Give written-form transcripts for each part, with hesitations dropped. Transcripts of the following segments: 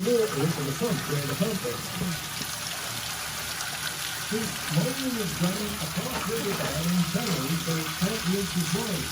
Water into the pump where the pump is. See, mining is done across river bed and channels so 20 inches wide.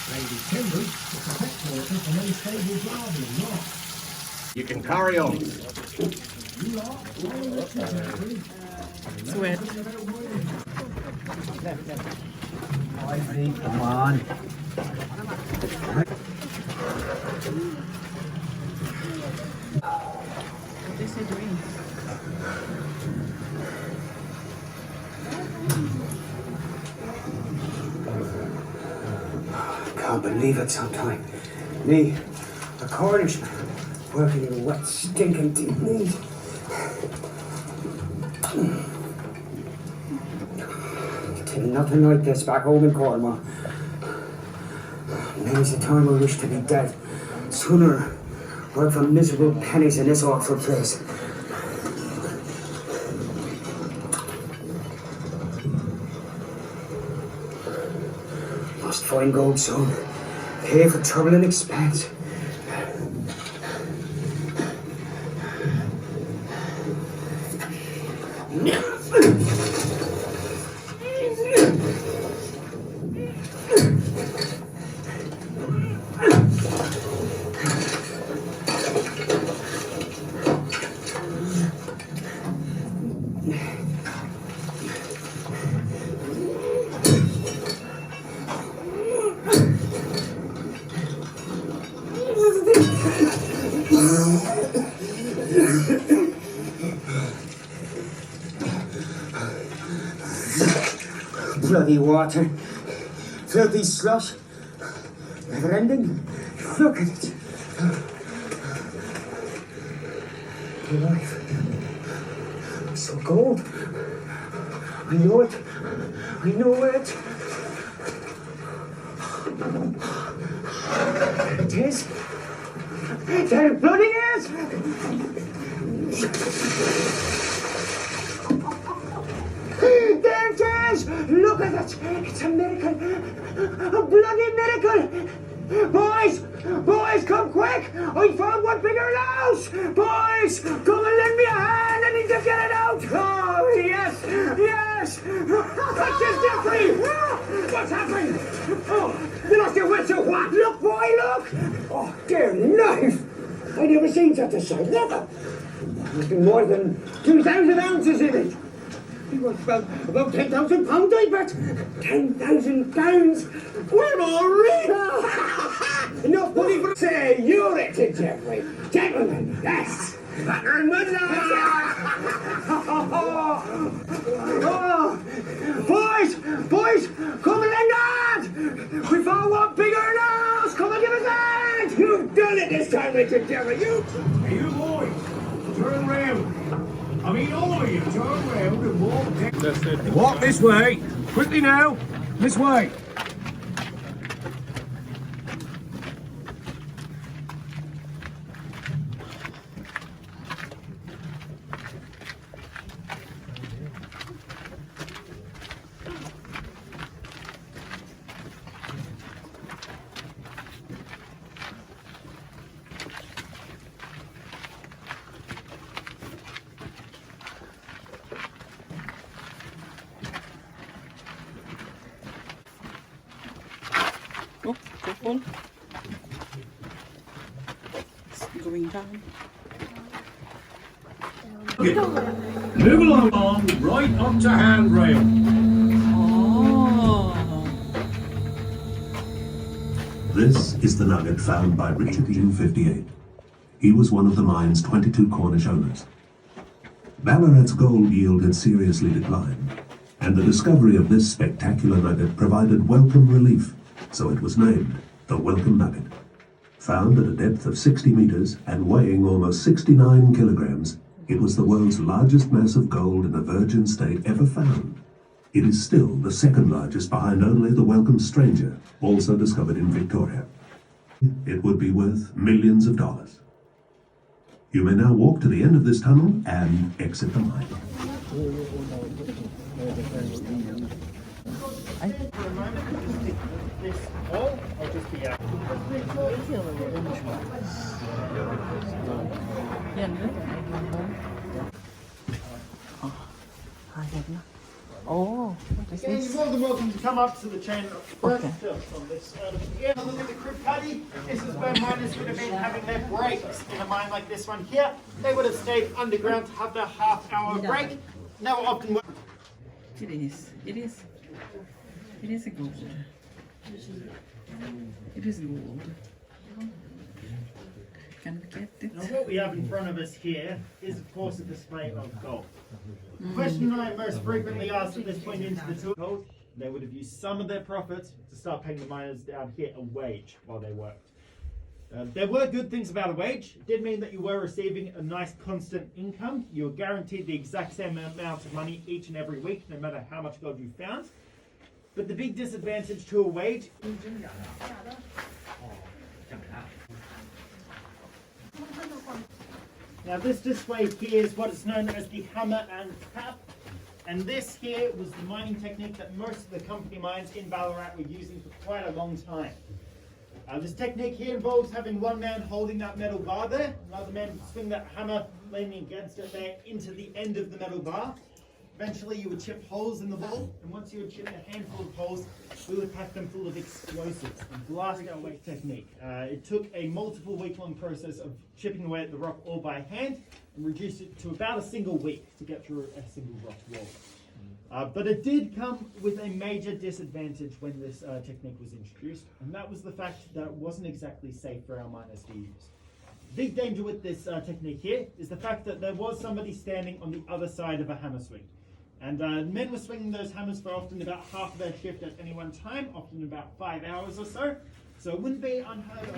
Maybe timber to protect water from any stable gravity, not. You can carry on. Sweat. Come on. What is he doing? I can't believe it sometime. Me, a Cornishman, working in a wet, stinking deep need. Till nothing like this back home in Cornwall. Many's the time I wish to be dead. Sooner work for miserable pennies in this awful place. Must find gold soon. Pay for trouble and expense. Bloody water, filthy slush, never ending. Look at it. Life, so cold. I know it. I know it. It is. There it bloody is. There it is! Look at it! It's a miracle! A bloody miracle! Boys! Boys, come quick! I found one bigger louse! Boys! Come and lend me a hand! I need to get it out! Oh, yes! Yes! That's just Jeffrey! What's happening? Oh, you lost your wits or what? Look, boy, look! Oh, dear knife! I never seen such a sight. Look! There's been more than 2,000 ounces in it. He was about 10,000 pounds, I bet. 10,000 pounds? We're all rich! Enough money for... Say, you're it, Jeffrey. Gentlemen, yes. Batter and oh. Boys, come and lend a hand. We found one bigger now. Come and give us a hand. You've done it this time, Richard Jeffrey. Hey, you boys, turn round. I mean, all of you, turn round and walk down. That's it. Walk this way. Quickly now. This way. Oh, careful. It's going down. Move along, right up to handrail. Oh. This is the nugget found by Richard in 58. He was one of the mine's 22 Cornish owners. Ballarat's gold yield had seriously declined, and the discovery of this spectacular nugget provided welcome relief, so it was named the Welcome Nugget. Found at a depth of 60 meters and weighing almost 69 kilograms, it was the world's largest mass of gold in a virgin state ever found. It is still the second largest behind only the Welcome Stranger, also discovered in Victoria. It would be worth millions of dollars. You may now walk to the end of this tunnel and exit the mine. for a moment, just this wall, I'll just be out. Yan na. Hayag na. Oh, what is Yeah, this? you're more than welcome to come up to the chain Okay. first on this side of here. Look at the crew cuddy. This is where miners would have been having their breaks. In a mine like this one here, they would have stayed underground to have their half-hour break. They were often It is. It is. It is a gold. It is gold. Can we get it? Now what we have in front of us here is of course a display of gold. The question I most frequently asked at this point into the tour, gold, they would have used some of their profits to start paying the miners down here a wage while they worked. There were good things about a wage. It did mean that you were receiving a nice constant income. You were guaranteed the exact same amount of money each and every week, no matter how much gold you found. But the big disadvantage to a wage now this display here is what is known as the hammer and tap. And this here was the mining technique that most of the company mines in Ballarat were using for quite a long time. This technique here involves having one man holding that metal bar there, another man swing that hammer leaning against it there into the end of the metal bar. Eventually you would chip holes in the wall, and once you had chipped a handful of holes, we would pack them full of explosives and blast away technique. It took a multiple week-long process of chipping away at the rock all by hand and reduced it to about a single week to get through a single rock wall. But it did come with a major disadvantage when this technique was introduced, and that was the fact that it wasn't exactly safe for our miners to use. The big danger with this technique here is the fact that there was somebody standing on the other side of a hammer swing. And men were swinging those hammers for often about half of their shift at any one time, often about 5 hours or so. So it wouldn't be unheard of.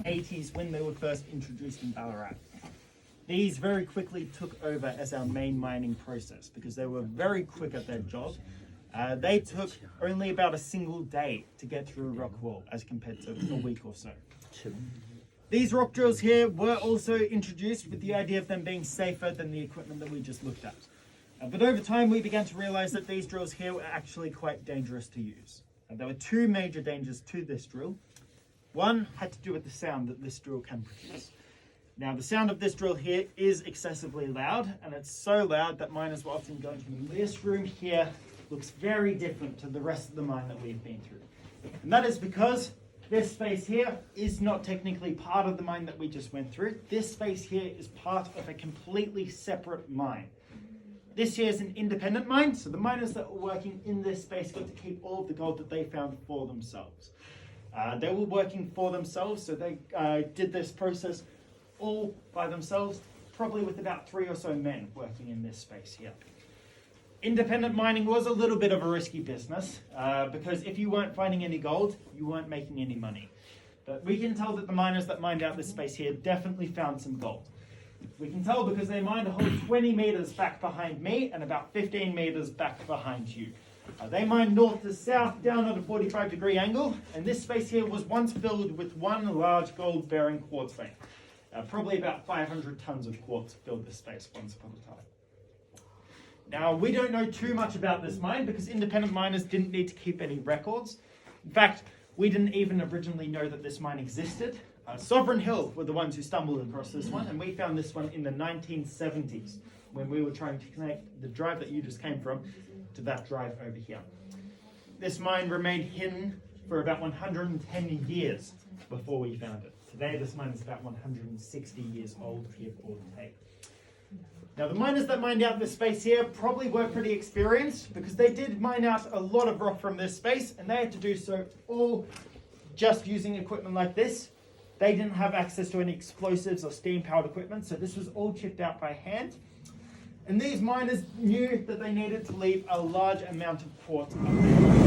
'80s when they were first introduced in Ballarat. These very quickly took over as our main mining process because they were very quick at their job. They took only about a single day to get through a rock wall as compared to a week or so. These rock drills here were also introduced with the idea of them being safer than the equipment that we just looked at. But over time we began to realize that these drills here were actually quite dangerous to use. There were two major dangers to this drill. One had to do with the sound that this drill can produce. Now the sound of this drill here is excessively loud, and it's so loud that miners will often go into this room here. Looks very different to the rest of the mine that we've been through. And that is because this space here is not technically part of the mine that we just went through. This space here is part of a completely separate mine. This here is an independent mine, so the miners that were working in this space got to keep all of the gold that they found for themselves. They were working for themselves, so they did this process all by themselves, probably with about 3 or so men working in this space here. Independent mining was a little bit of a risky business because if you weren't finding any gold, you weren't making any money. But we can tell that the miners that mined out this space here definitely found some gold. We can tell because they mined a whole 20 meters back behind me and about 15 meters back behind you. They mined north to south down at a 45-degree angle, and this space here was once filled with one large gold-bearing quartz vein. Probably about 500 tons of quartz filled this space once upon a time. Now, we don't know too much about this mine because independent miners didn't need to keep any records. In fact, we didn't even originally know that this mine existed. Sovereign Hill were the ones who stumbled across this one, and we found this one in the 1970s when we were trying to connect the drive that you just came from to that drive over here. This mine remained hidden for about 110 years before we found it. Today, this mine is about 160 years old, give or take. Now, the miners that mined out this space here probably were pretty experienced because they did mine out a lot of rock from this space, and they had to do so all just using equipment like this. They didn't have access to any explosives or steam-powered equipment, so this was all chipped out by hand. And these miners knew that they needed to leave a large amount of quartz up there.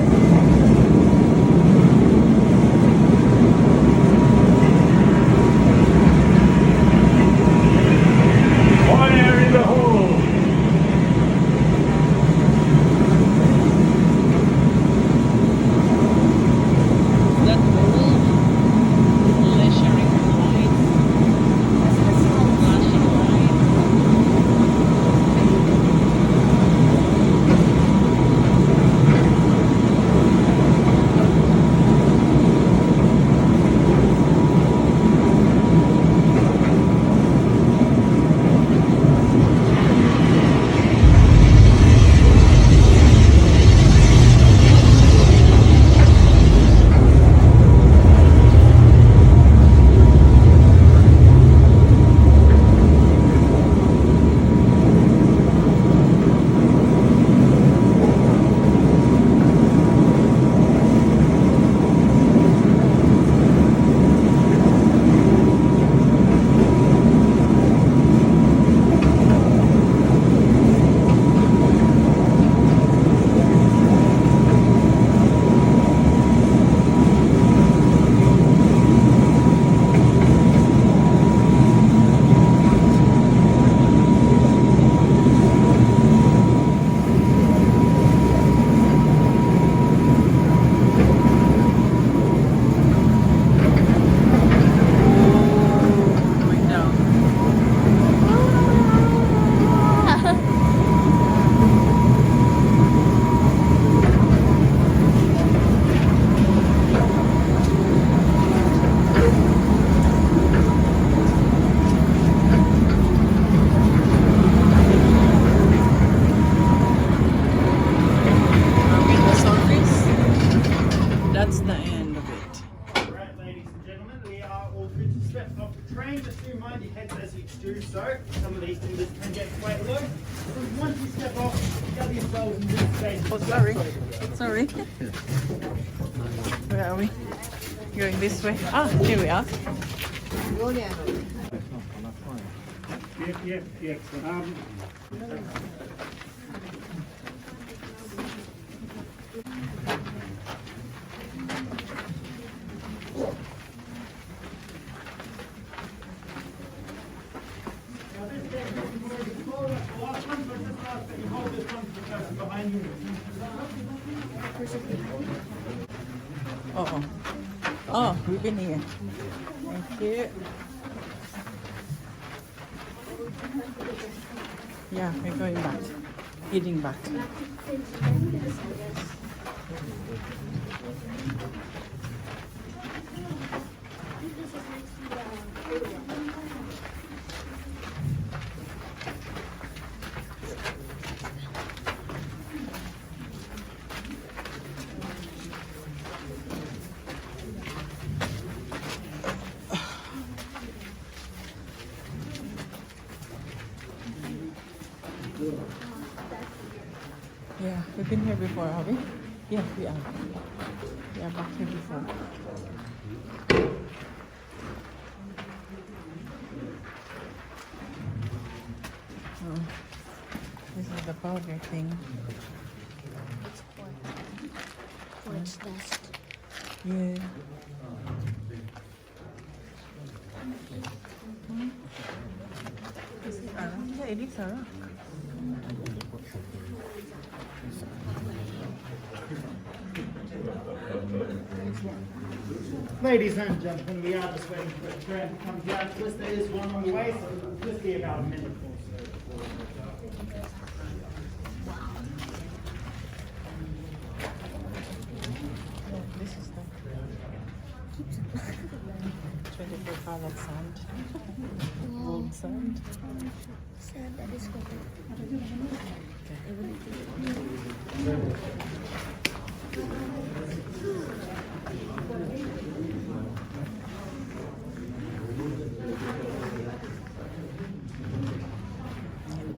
That Once you step off, gather yourselves in this space. Oh, sorry. Sorry. Where are we? Going this way. Ah, here we are. Yep. Oh, we've been here. Thank you. Yeah, we're going back. Heading back. Yeah, we've been here before, have we? Yeah, we are. We are back here before. Oh, this is the powder thing. Quartz dust. Yeah. Is it a rock? Yeah, it is a rock. Ladies and gentlemen, we are just waiting for the train to come down to us. There is one on the way, so it will just be about a minute or so. Yeah, this is the 24 karat sand. Gold sand. Sand that is covered. Okay.